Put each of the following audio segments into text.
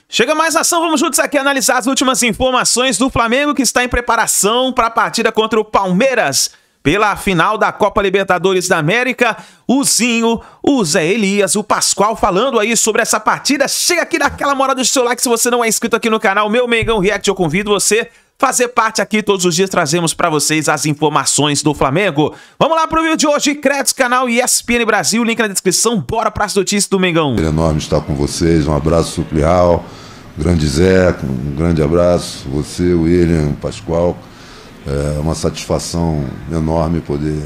Chega mais ação, vamos juntos aqui analisar as últimas informações do Flamengo, que está em preparação para a partida contra o Palmeiras pela final da Copa Libertadores da América. O Zinho, o Zé Elias, o Pascoal falando aí sobre essa partida. Chega aqui, dá aquela moral do seu like se você não é inscrito aqui no canal Meu Mengão React. Eu convido você a fazer parte aqui. Todos os dias trazemos para vocês as informações do Flamengo. Vamos lá pro vídeo de hoje. Créditos, canal ESPN Brasil, link na descrição. Bora para as notícias do Mengão. É enorme estar com vocês. Um abraço surreal. Grande Zé, um grande abraço. Você, o William, o Pascoal. É uma satisfação enorme poder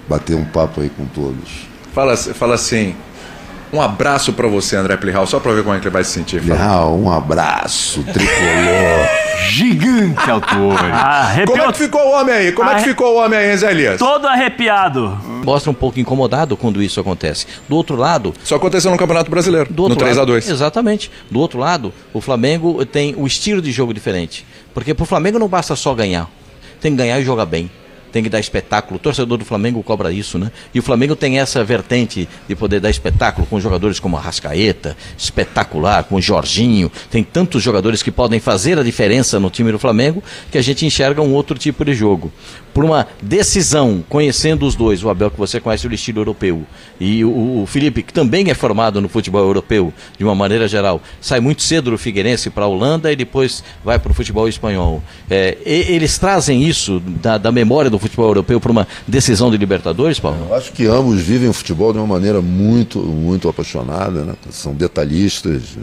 bater um papo aí com todos. Fala assim, um abraço pra você, André Plihal, só pra ver como é que ele vai se sentir. Plihal, um abraço, tricolor. Gigante autor. Como é que ficou o homem aí? Como é que ficou o homem aí, Zé Elias? Todo arrepiado. Mostra um pouco incomodado quando isso acontece. Do outro lado... Só aconteceu no Campeonato Brasileiro, no 3-2. Exatamente. Do outro lado, o Flamengo tem o estilo de jogo diferente. Porque pro Flamengo não basta só ganhar. Tem que ganhar e jogar bem. Tem que dar espetáculo. O torcedor do Flamengo cobra isso, né? E o Flamengo tem essa vertente de poder dar espetáculo com jogadores como Arrascaeta, espetacular, com o Jorginho. Tem tantos jogadores que podem fazer a diferença no time do Flamengo que a gente enxerga um outro tipo de jogo. Por uma decisão, conhecendo os dois, o Abel, que você conhece o estilo europeu, e o Felipe, que também é formado no futebol europeu, de uma maneira geral, sai muito cedo do Figueirense para a Holanda e depois vai para o futebol espanhol. Eles trazem isso da memória do futebol europeu para uma decisão de Libertadores, Paulo? Eu acho que ambos vivem o futebol de uma maneira muito apaixonada, né? São detalhistas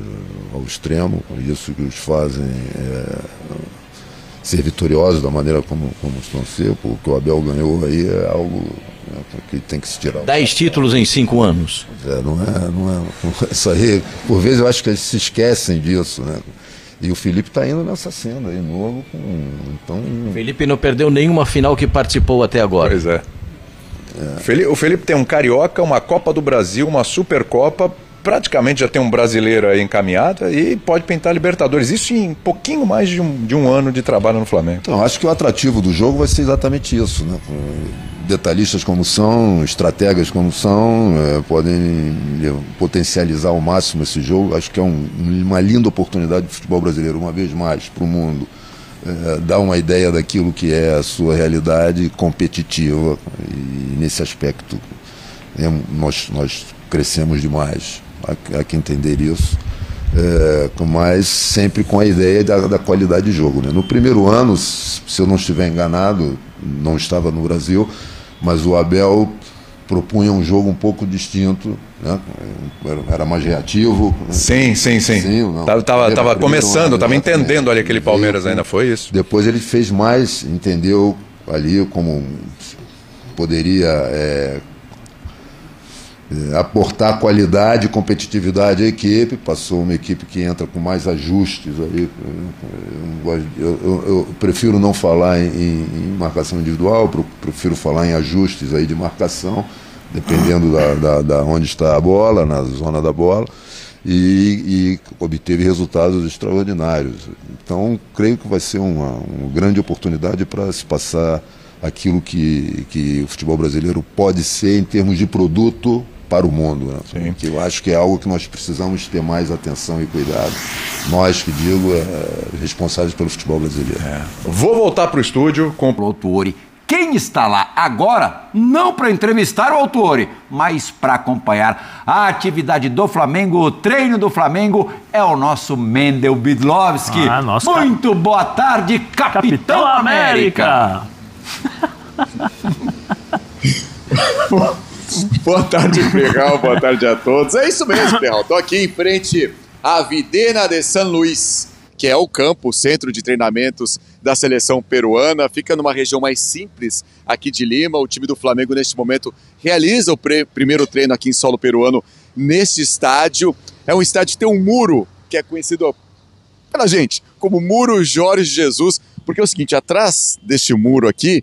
ao extremo, isso que os fazem ser vitoriosos da maneira como estão ser. O que o Abel ganhou aí é algo, né, que tem que se tirar. 10 títulos em 5 anos. Não é isso aí, por vezes eu acho que eles se esquecem disso, né? E o Felipe está indo nessa cena aí, novo. Então... O Felipe não perdeu nenhuma final que participou até agora. Pois é. O Felipe tem um Carioca, uma Copa do Brasil, uma Supercopa, praticamente já tem um brasileiro aí encaminhado e pode pintar Libertadores. Isso em pouquinho mais de um ano de trabalho no Flamengo. Então, acho que o atrativo do jogo vai ser exatamente isso, né? Detalhistas como são, estrategas como são, podem potencializar ao máximo esse jogo. Acho que é uma linda oportunidade do futebol brasileiro, uma vez mais, para o mundo, dar uma ideia daquilo que é a sua realidade competitiva. E nesse aspecto nós crescemos demais, há que entender isso. Mas sempre com a ideia da qualidade de jogo, né? No primeiro ano, se eu não estiver enganado, não estava no Brasil, mas o Abel propunha um jogo um pouco distinto, né? Era mais reativo. Sim. Estava começando, estava entendendo ali aquele Palmeiras, ainda foi isso. Depois ele fez mais, entendeu ali como poderia aportar qualidade e competitividade à equipe. Passou uma equipe que entra com mais ajustes ali. Eu prefiro não falar em marcação individual, prefiro falar em ajustes aí de marcação, dependendo da onde está a bola, na zona da bola, e obteve resultados extraordinários. Então creio que vai ser uma grande oportunidade para se passar aquilo que o futebol brasileiro pode ser em termos de produto para o mundo, né? Que eu acho que é algo que nós precisamos ter mais atenção e cuidado. Nós, que digo, responsáveis pelo futebol brasileiro. Vou voltar para o estúdio com O Autuori. Quem está lá agora, não para entrevistar o Autuori, mas para acompanhar a atividade do Flamengo, o treino do Flamengo, é o nosso Mendel Bidlovski. Muito boa tarde, Capitão América! Boa tarde, Plihal, boa tarde a todos. É isso mesmo, Plihal. Estou aqui em frente à Videna de San Luis, que é o campo, o centro de treinamentos da seleção peruana. Fica numa região mais simples aqui de Lima. O time do Flamengo, neste momento, realiza o primeiro treino aqui em solo peruano, neste estádio. É um estádio que tem um muro, que é conhecido pela gente como Muro Jorge Jesus, porque é o seguinte, atrás deste muro aqui,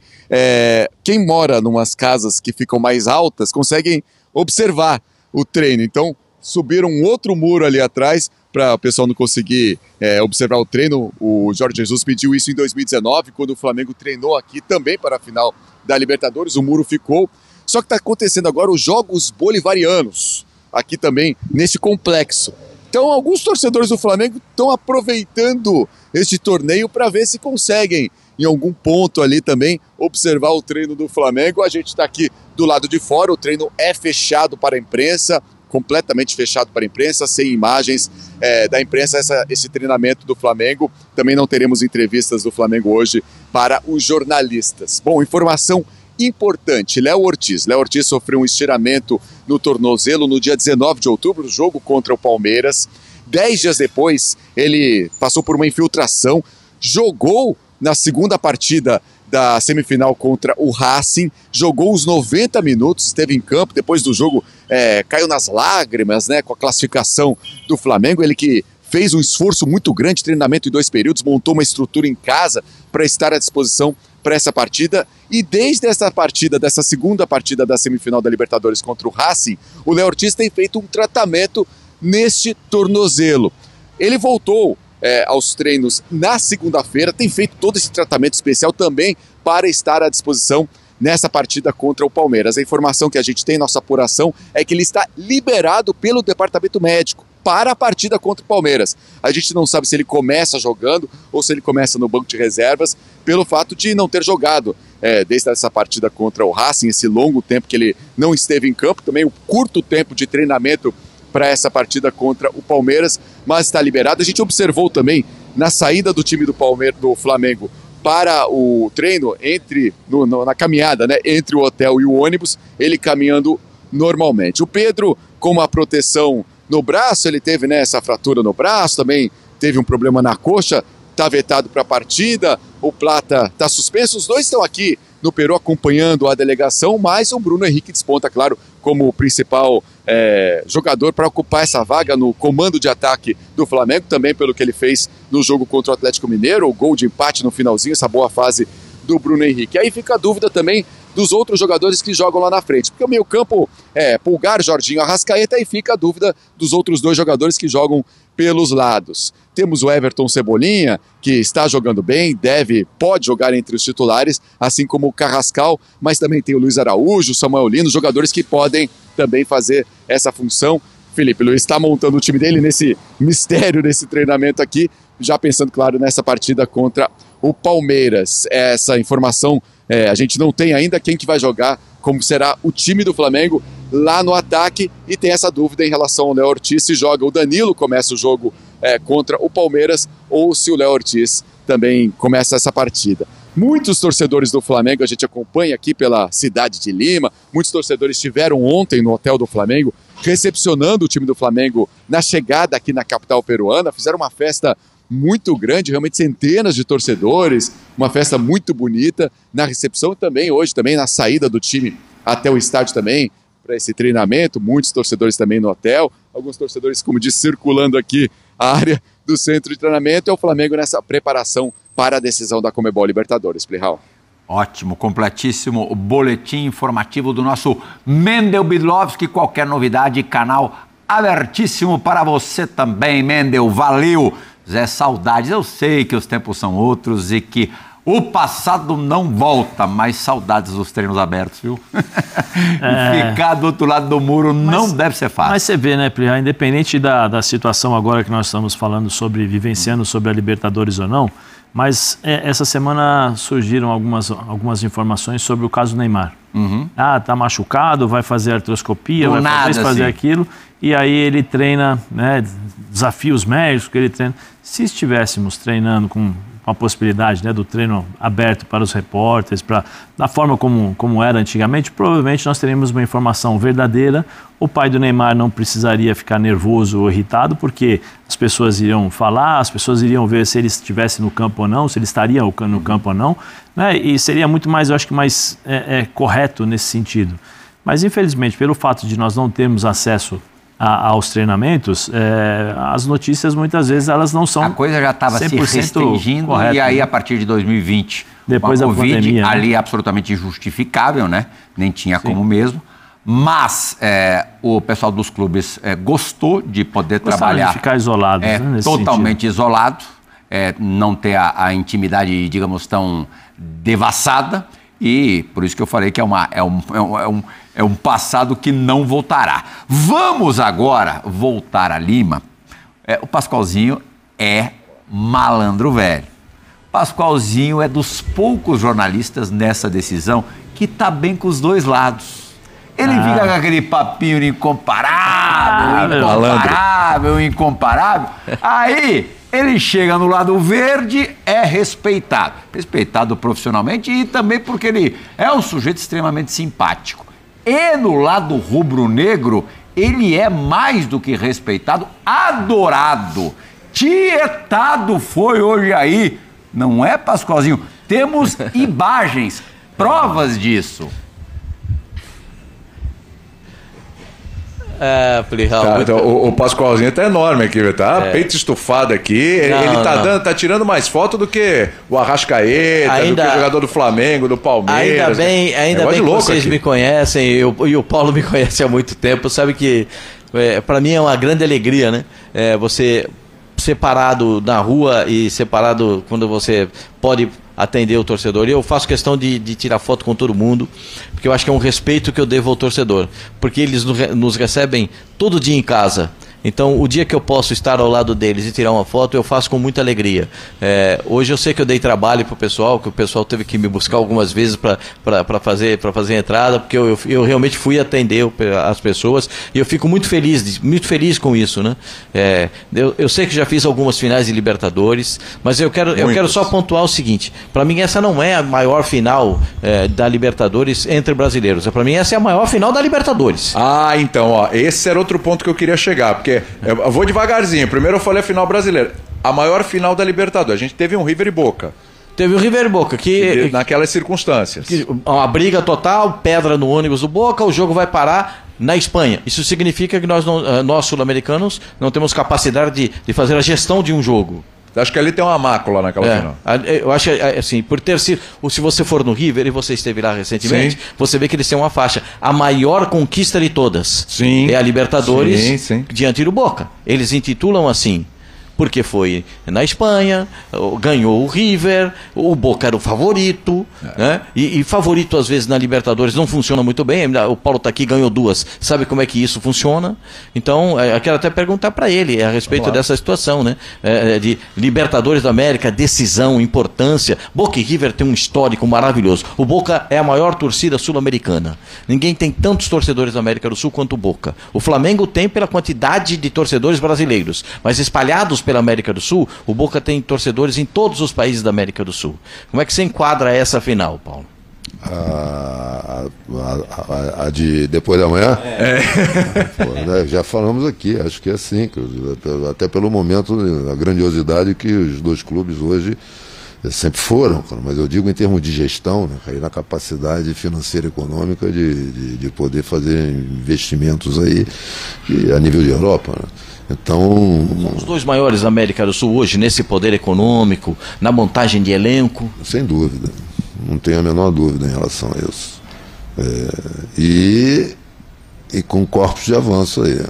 quem mora em umas casas que ficam mais altas conseguem observar o treino. Então, subiram um outro muro ali atrás para o pessoal não conseguir observar o treino. O Jorge Jesus pediu isso em 2019, quando o Flamengo treinou aqui também para a final da Libertadores. O muro ficou. Só que está acontecendo agora os Jogos Bolivarianos, aqui também nesse complexo. Então, alguns torcedores do Flamengo estão aproveitando este torneio para ver se conseguem, em algum ponto ali também, observar o treino do Flamengo. A gente está aqui do lado de fora, o treino é fechado para a imprensa, completamente fechado para a imprensa, sem imagens da imprensa, esse treinamento do Flamengo. Também não teremos entrevistas do Flamengo hoje para os jornalistas. Bom, informação importante, Léo Ortiz sofreu um estiramento no tornozelo no dia 19 de outubro, jogo contra o Palmeiras. 10 dias depois, ele passou por uma infiltração, jogou na segunda partida da semifinal contra o Racing, jogou os 90 minutos, esteve em campo, depois do jogo caiu nas lágrimas, né, com a classificação do Flamengo. Ele que fez um esforço muito grande, treinamento em 2 períodos, montou uma estrutura em casa para estar à disposição para essa partida, e desde essa partida, dessa segunda partida da semifinal da Libertadores contra o Racing, o Léo Ortiz tem feito um tratamento neste tornozelo. Ele voltou aos treinos na segunda-feira, tem feito todo esse tratamento especial também para estar à disposição nessa partida contra o Palmeiras. A informação que a gente tem, nossa apuração, é que ele está liberado pelo departamento médico para a partida contra o Palmeiras. A gente não sabe se ele começa jogando ou se ele começa no banco de reservas, pelo fato de não ter jogado desde essa partida contra o Racing, esse longo tempo que ele não esteve em campo, também o curto tempo de treinamento para essa partida contra o Palmeiras, mas está liberado. A gente observou também na saída do time do Flamengo para o treino, na caminhada, né, entre o hotel e o ônibus, ele caminhando normalmente. O Pedro, com uma proteção no braço, ele teve, né, essa fratura no braço, também teve um problema na coxa, está vetado para a partida. O Plata está suspenso. Os dois estão aqui no Peru acompanhando a delegação, mas o Bruno Henrique desponta, claro, como o principal jogador para ocupar essa vaga no comando de ataque do Flamengo, também pelo que ele fez no jogo contra o Atlético Mineiro, o gol de empate no finalzinho, essa boa fase do Bruno Henrique. Aí fica a dúvida também dos outros jogadores que jogam lá na frente, porque o meio campo Pulgar, Jorginho, Arrascaeta, e fica a dúvida dos outros 2 jogadores que jogam pelos lados. Temos o Everton Cebolinha, que está jogando bem, pode jogar entre os titulares, assim como o Carrascal, mas também tem o Luiz Araújo, o Samuel Lino, jogadores que podem também fazer essa função. Felipe Luiz está montando o time dele nesse mistério, nesse treinamento aqui, já pensando, claro, nessa partida contra o Palmeiras. Essa informação a gente não tem ainda quem que vai jogar, como será o time do Flamengo lá no ataque, e tem essa dúvida em relação ao Léo Ortiz, se joga o Danilo, começa o jogo contra o Palmeiras, ou se o Léo Ortiz também começa essa partida. Muitos torcedores do Flamengo, a gente acompanha aqui pela cidade de Lima, muitos torcedores estiveram ontem no hotel do Flamengo, recepcionando o time do Flamengo na chegada aqui na capital peruana, fizeram uma festa muito grande, realmente centenas de torcedores, uma festa muito bonita na recepção e também hoje, também na saída do time até o estádio também, para esse treinamento, muitos torcedores também no hotel, alguns torcedores, como disse, circulando aqui a área do centro de treinamento. É o Flamengo nessa preparação para a decisão da Conmebol Libertadores, Plihal. Ótimo, completíssimo boletim informativo do nosso Mendel Bidlovski. Qualquer novidade, canal abertíssimo para você também, Mendel. Valeu! Zé, saudades. Eu sei que os tempos são outros e que o passado não volta, mas saudades dos treinos abertos, viu? Ficar do outro lado do muro não deve ser fácil. Mas você vê, né, Plihal, independente da situação agora que nós estamos falando vivenciando sobre a Libertadores ou não, mas essa semana surgiram algumas informações sobre o caso Neymar. Tá machucado, vai fazer artroscopia, vai fazer aquilo, e aí ele treina, né, desafios médicos que ele treina. Se estivéssemos treinando com a possibilidade, né, do treino aberto para os repórteres, da forma como era antigamente, provavelmente nós teríamos uma informação verdadeira. O pai do Neymar não precisaria ficar nervoso ou irritado, porque as pessoas iriam falar, as pessoas iriam ver se ele estivesse no campo ou não, se ele estaria no campo ou não, né, e seria muito mais, eu acho que mais correto nesse sentido. Mas, infelizmente, pelo fato de nós não termos acesso aos treinamentos, as notícias muitas vezes elas não são 100% a coisa já estava se restringindo correto, e aí, né? A partir de 2020, depois da Covid, pandemia, ali né? Absolutamente injustificável, né? Nem tinha como mesmo. Mas o pessoal dos clubes gostou de poder trabalhar. De ficar isolado, né, totalmente isolado, não ter a intimidade, digamos, tão devassada. E por isso que eu falei que é um passado que não voltará. Vamos agora voltar a Lima, O Pascoalzinho é malandro velho. Pascoalzinho é dos poucos jornalistas nessa decisão que tá bem com os dois lados. Ele fica com aquele papinho incomparável. Aí ele chega no lado verde, é respeitado. Respeitado profissionalmente e também porque ele é um sujeito extremamente simpático. E no lado rubro-negro, ele é mais do que respeitado, adorado. Tietado foi hoje aí. Não é, Pascoalzinho? Temos imagens, provas disso. Então, o Pascoalzinho tá enorme aqui, tá? Peito estufado aqui. Ele tá tirando mais foto do que o Arrascaeta, do que o jogador do Flamengo, do Palmeiras. Ainda bem que vocês aqui me conhecem e o Paulo me conhece há muito tempo. Sabe que para mim é uma grande alegria, né? Você separado na rua e separado quando você pode atender o torcedor. E eu faço questão de tirar foto com todo mundo, porque eu acho que é um respeito que eu devo ao torcedor, porque eles nos recebem todo dia em casa. Então, o dia que eu posso estar ao lado deles e tirar uma foto, eu faço com muita alegria. Hoje eu sei que eu dei trabalho para o pessoal, que o pessoal teve que me buscar algumas vezes para fazer a entrada, porque eu realmente fui atender as pessoas e eu fico muito feliz com isso, né? Eu sei que já fiz algumas finais de Libertadores, mas eu quero só pontuar o seguinte: para mim essa não é a maior final da Libertadores entre brasileiros. Para mim essa é a maior final da Libertadores. Então, esse era outro ponto que eu queria chegar, porque eu vou devagarzinho. Primeiro eu falei a final brasileira. A maior final da Libertadores. A gente teve um River e Boca. Teve o River e Boca, que naquelas circunstâncias. Uma briga total, pedra no ônibus do Boca, o jogo vai parar na Espanha. Isso significa que nós sul-americanos não temos capacidade de fazer a gestão de um jogo. Acho que ali tem uma mácula naquela final. Eu acho assim, por ter sido. Se você for no River, e você esteve lá recentemente, você vê que eles têm uma faixa. A maior conquista de todas é a Libertadores diante do Boca. Eles intitulam assim, porque foi na Espanha, ganhou o River, o Boca era o favorito, né? E favorito às vezes na Libertadores não funciona muito bem. O Paulo tá aqui, ganhou 2, sabe como é que isso funciona? Então, eu quero até perguntar para ele a respeito dessa situação, né? De Libertadores da América, decisão, importância. Boca e River tem um histórico maravilhoso. O Boca é a maior torcida sul-americana. Ninguém tem tantos torcedores da América do Sul quanto o Boca. O Flamengo tem pela quantidade de torcedores brasileiros, mas espalhados pela América do Sul, o Boca tem torcedores em todos os países da América do Sul. Como é que você enquadra essa final, Paulo? A de depois da manhã? Já falamos aqui, acho que é assim, até pelo momento, a grandiosidade que os dois clubes hoje sempre foram, mas eu digo em termos de gestão, né, na capacidade financeira e econômica de poder fazer investimentos aí a nível de Europa, né? Então, são os dois maiores da América do Sul hoje, nesse poder econômico, na montagem de elenco? Sem dúvida, não tenho a menor dúvida em relação a isso. E com corpos de avanço aí.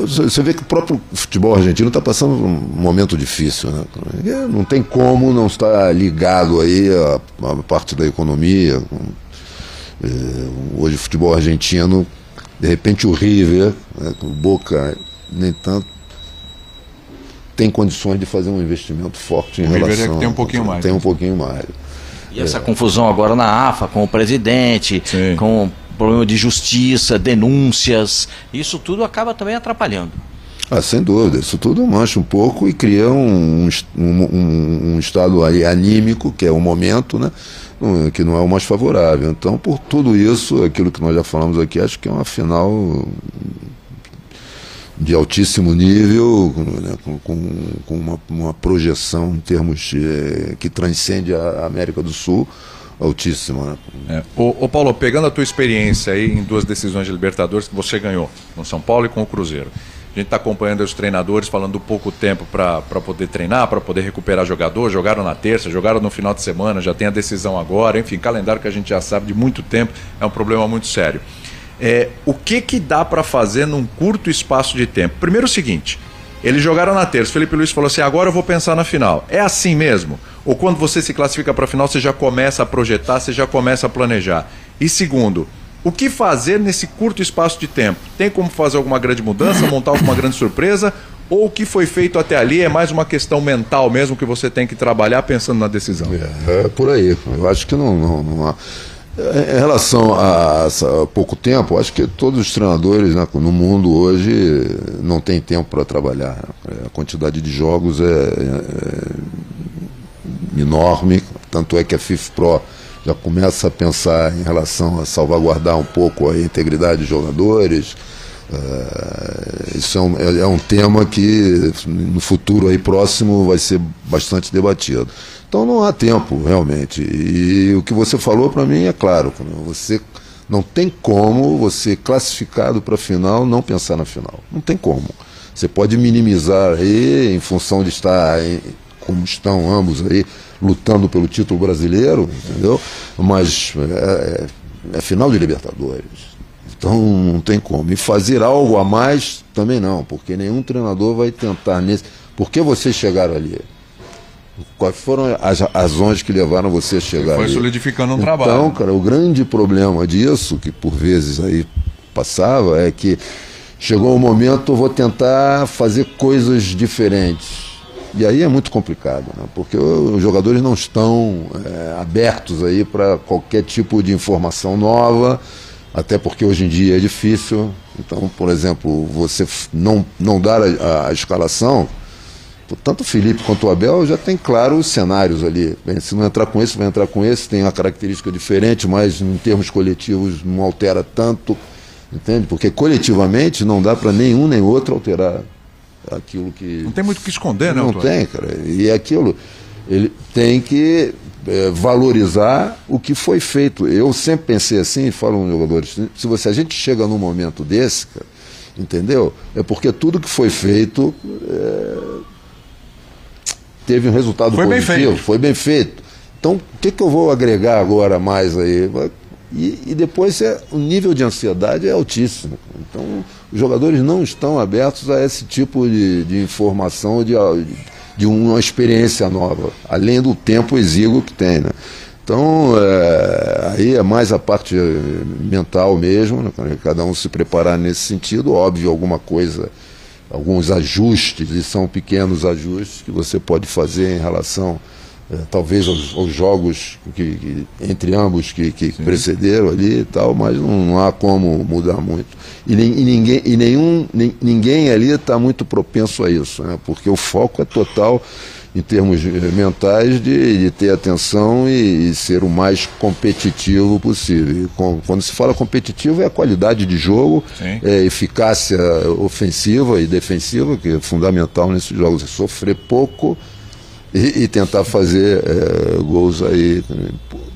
Você vê que o próprio futebol argentino está passando um momento difícil, né? Não tem como não estar ligado aí a parte da economia. Hoje o futebol argentino, de repente o River, né, o Boca, nem tanto, tem condições de fazer um investimento forte em relação... O River tem um pouquinho mais. Tem um pouquinho mais. E essa confusão agora na AFA, com o presidente, com problema de justiça, denúncias, isso tudo acaba também atrapalhando. Sem dúvida, isso tudo mancha um pouco e cria um estado anímico, que é o momento, né, que não é o mais favorável. Então, por tudo isso, aquilo que nós já falamos aqui, acho que é uma final de altíssimo nível, né, com uma projeção em termos que transcende a América do Sul, altíssima, né? Ô Paulo, pegando a tua experiência aí em 2 decisões de Libertadores que você ganhou, com São Paulo e com o Cruzeiro, a gente está acompanhando os treinadores falando do pouco tempo para poder treinar, para poder recuperar jogador. Jogaram na terça, jogaram no final de semana, já tem a decisão agora. Enfim, calendário que a gente já sabe de muito tempo, é um problema muito sério. O que dá para fazer num curto espaço de tempo? Primeiro o seguinte, eles jogaram na terça, o Felipe Luiz falou assim, agora eu vou pensar na final. É assim mesmo? Ou quando você se classifica para a final, você já começa a projetar, você já começa a planejar? E segundo, O que fazer nesse curto espaço de tempo? Tem como fazer alguma grande mudança, montar alguma grande surpresa? Ou o que foi feito até ali é mais uma questão mental mesmo que você tem que trabalhar pensando na decisão? É por aí. Eu acho que não há. Em relação a pouco tempo, acho que todos os treinadores, né, no mundo hoje não tem tempo para trabalhar. A quantidade de jogos é enorme, tanto é que a FIFPro já começa a pensar em relação a salvaguardar um pouco a integridade dos jogadores. Isso é um tema que no futuro aí próximo vai ser bastante debatido. Então não há tempo realmente, e o que você falou para mim é claro, você não tem como você classificado para a final não pensar na final, não tem como. Você pode minimizar aí em função de estar como estão ambos aí lutando pelo título brasileiro, entendeu? Mas é final de Libertadores. Então não tem como. E fazer algo a mais também não, porque nenhum treinador vai tentar nesse. Por que vocês chegaram ali? Quais foram as razões que levaram você a chegar ali? Foi solidificando um trabalho. Então, cara, o grande problema disso, que por vezes aí passava, é que chegou um momento, eu vou tentar fazer coisas diferentes. E aí é muito complicado, né? Porque os jogadores não estão abertos aí para qualquer tipo de informação nova. Até porque hoje em dia é difícil. Então, por exemplo, você não dar a escalação, tanto o Felipe quanto o Abel já tem claro os cenários ali. Bem, se não entrar com esse, vai entrar com esse, tem uma característica diferente, mas em termos coletivos não altera tanto, entende? Porque coletivamente não dá para nenhum nem outro alterar aquilo que... Não tem muito o que esconder, né? Não tem, cara. E aquilo, ele tem que... valorizar o que foi feito. Eu sempre pensei assim, falo aos jogadores, se a gente chega num momento desse, cara, entendeu? É porque tudo que foi feito teve um resultado positivo, foi bem feito. Então, o que eu vou agregar agora mais aí? E depois o nível de ansiedade é altíssimo. Então, os jogadores não estão abertos a esse tipo de informação, de uma experiência nova, além do tempo exíguo que tem, né? Então, aí é mais a parte mental mesmo, né? Cada um se preparar nesse sentido, óbvio, alguma coisa, alguns ajustes, e são pequenos ajustes que você pode fazer em relação, talvez, aos jogos entre ambos que precederam ali e tal, mas não há como mudar muito. E ninguém ali está muito propenso a isso, né? Porque o foco é total, em termos mentais, de ter atenção e ser o mais competitivo possível. E quando se fala competitivo, é a qualidade de jogo, eficácia ofensiva e defensiva, que é fundamental nesses jogos, é sofrer pouco e tentar fazer gols aí.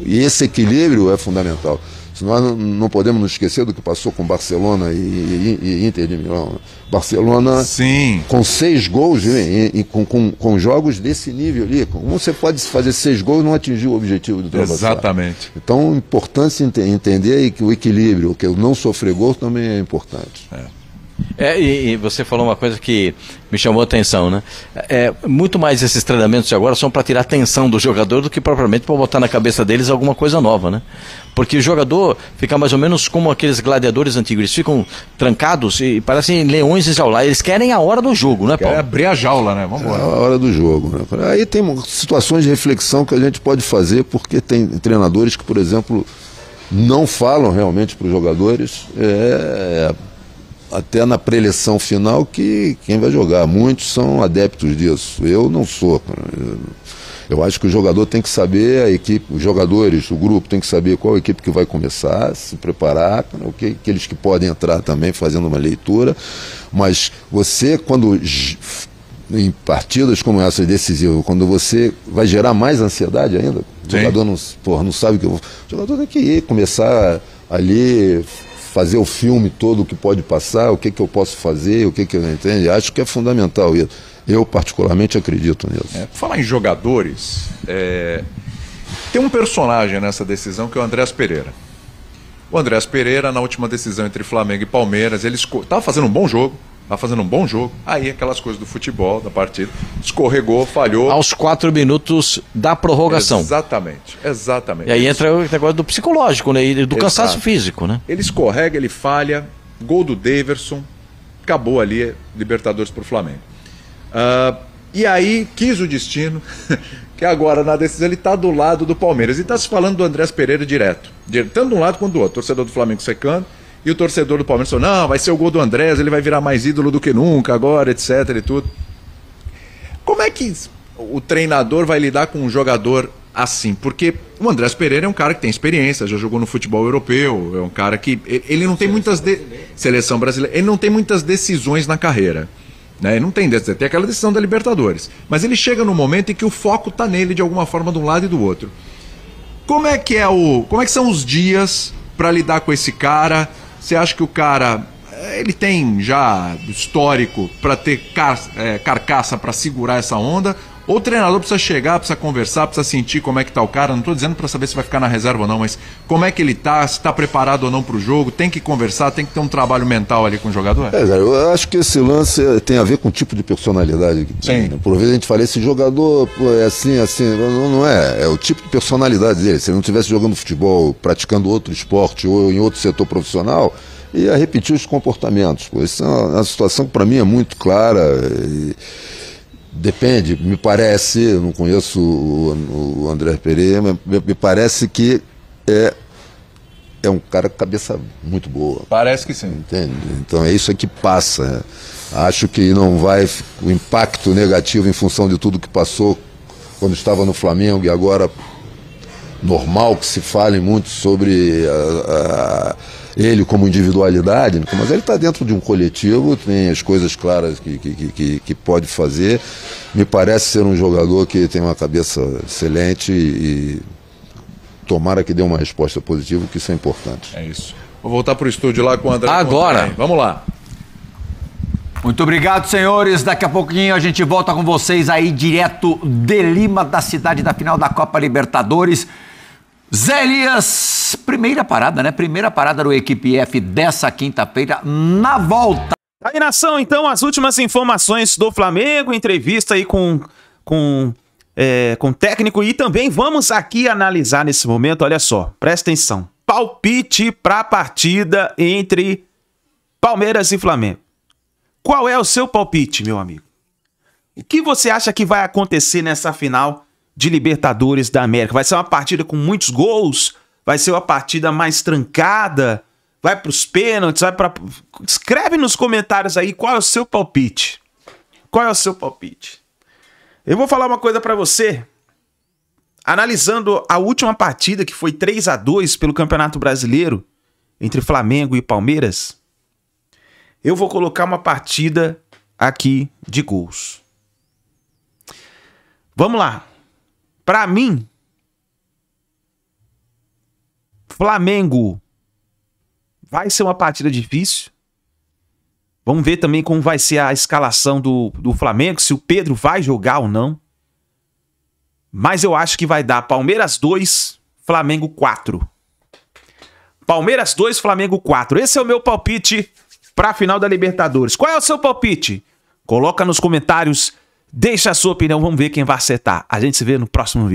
E esse equilíbrio é fundamental. Nós não podemos nos esquecer do que passou com Barcelona e Inter de Milão. Barcelona, sim, com 6 gols e com jogos desse nível ali. Como você pode fazer 6 gols e não atingir o objetivo do trabalho? Exatamente. Então, importante entender aí que o equilíbrio, que o não sofrer gol também é importante. E você falou uma coisa que me chamou a atenção, né? Muito mais esses treinamentos de agora são para tirar a atenção do jogador do que propriamente para botar na cabeça deles alguma coisa nova, né? Porque o jogador fica mais ou menos como aqueles gladiadores antigos, eles ficam trancados e parecem leões enjaulados, eles querem a hora do jogo, né, Paulo? Quer abrir a jaula, né? Vamos embora. É a hora do jogo, né? Aí tem situações de reflexão que a gente pode fazer, porque tem treinadores que, por exemplo, não falam realmente para os jogadores, até na preleção final, que quem vai jogar. Muitos são adeptos disso. Eu não sou. Eu acho que o jogador tem que saber, a equipe, os jogadores, o grupo tem que saber qual equipe que vai começar, se preparar, aqueles que podem entrar também fazendo uma leitura. Mas você, quando em partidas como essa decisiva, quando você vai gerar mais ansiedade ainda, o jogador não sabe o que eu vou. O jogador tem que ir, começar ali, fazer o filme todo, o que pode passar, o que eu posso fazer, o que eu não entendo. Acho que é fundamental isso. Eu, particularmente, acredito nisso. Falar em jogadores, tem um personagem nessa decisão que é o Andrés Pereira. O Andrés Pereira, na última decisão entre Flamengo e Palmeiras, ele estava fazendo um bom jogo, tá fazendo um bom jogo. Aí aquelas coisas do futebol, da partida, escorregou, falhou. Aos 4 minutos da prorrogação. Exatamente. E aí entra o negócio do psicológico, né? E do cansaço físico, né? Ele escorrega, ele falha, gol do Daverson, acabou ali, Libertadores pro Flamengo. E aí quis o destino, que agora na decisão ele tá do lado do Palmeiras. E tá se falando do Andrés Pereira direto. Tanto de um lado quanto do outro. Torcedor do Flamengo secando. E o torcedor do Palmeiras falou, não, vai ser o gol do Andrés, ele vai virar mais ídolo do que nunca agora, etc e tudo. Como é que o treinador vai lidar com um jogador assim? Porque o Andrés Pereira é um cara que tem experiência, já jogou no futebol europeu, é um cara que... Ele não tem muitas... Seleção brasileira. Ele não tem muitas decisões na carreira. Né? Ele não tem aquela decisão da Libertadores. Mas ele chega no momento em que o foco está nele de alguma forma de um lado e do outro. Como é que são os dias para lidar com esse cara? Você acha que o cara, ele tem já histórico para ter carcaça para segurar essa onda? Ou o treinador precisa chegar, precisa conversar, precisa sentir como é que tá o cara? Não estou dizendo para saber se vai ficar na reserva ou não, mas como é que ele tá, se está preparado ou não para o jogo? Tem que conversar, tem que ter um trabalho mental ali com o jogador? Cara, eu acho que esse lance tem a ver com o tipo de personalidade que tem. Né? Por vezes a gente fala, esse jogador é assim, não é. É o tipo de personalidade dele. Se ele não estivesse jogando futebol, praticando outro esporte ou em outro setor profissional, ia repetir os comportamentos. Essa é uma situação que para mim é muito clara. Depende, me parece, eu não conheço o Andrés Pereira, mas me parece que é um cara com cabeça muito boa. Parece que sim. Entende? Então é isso que passa. Acho que não vai o impacto negativo em função de tudo que passou quando estava no Flamengo e agora normal que se fale muito sobre ele como individualidade, mas ele está dentro de um coletivo, tem as coisas claras que pode fazer. Me parece ser um jogador que tem uma cabeça excelente e tomara que dê uma resposta positiva, que isso é importante. É isso. Vou voltar para o estúdio lá com o André. Agora. Vamos lá. Muito obrigado, senhores. Daqui a pouquinho a gente volta com vocês aí direto de Lima, da cidade da final da Copa Libertadores. Zé Elias, primeira parada, né? Primeira parada do Equipe F dessa quinta-feira, na volta. Aí, nação, então, as últimas informações do Flamengo, entrevista aí com técnico, e também vamos aqui analisar nesse momento, olha só, presta atenção, palpite para a partida entre Palmeiras e Flamengo. Qual é o seu palpite, meu amigo? O que você acha que vai acontecer nessa final de Libertadores da América? Vai ser uma partida com muitos gols? Vai ser uma partida mais trancada? Vai para os pênaltis? Escreve nos comentários aí qual é o seu palpite. Qual é o seu palpite? Eu vou falar uma coisa para você. Analisando a última partida, que foi 3-2 pelo Campeonato Brasileiro, entre Flamengo e Palmeiras, eu vou colocar uma partida aqui de gols. Vamos lá. Para mim, Flamengo vai ser uma partida difícil. Vamos ver também como vai ser a escalação do Flamengo, se o Pedro vai jogar ou não. Mas eu acho que vai dar Palmeiras 2, Flamengo 4. Palmeiras 2, Flamengo 4. Esse é o meu palpite para a final da Libertadores. Qual é o seu palpite? Coloca nos comentários, deixa a sua opinião, vamos ver quem vai acertar. A gente se vê no próximo vídeo.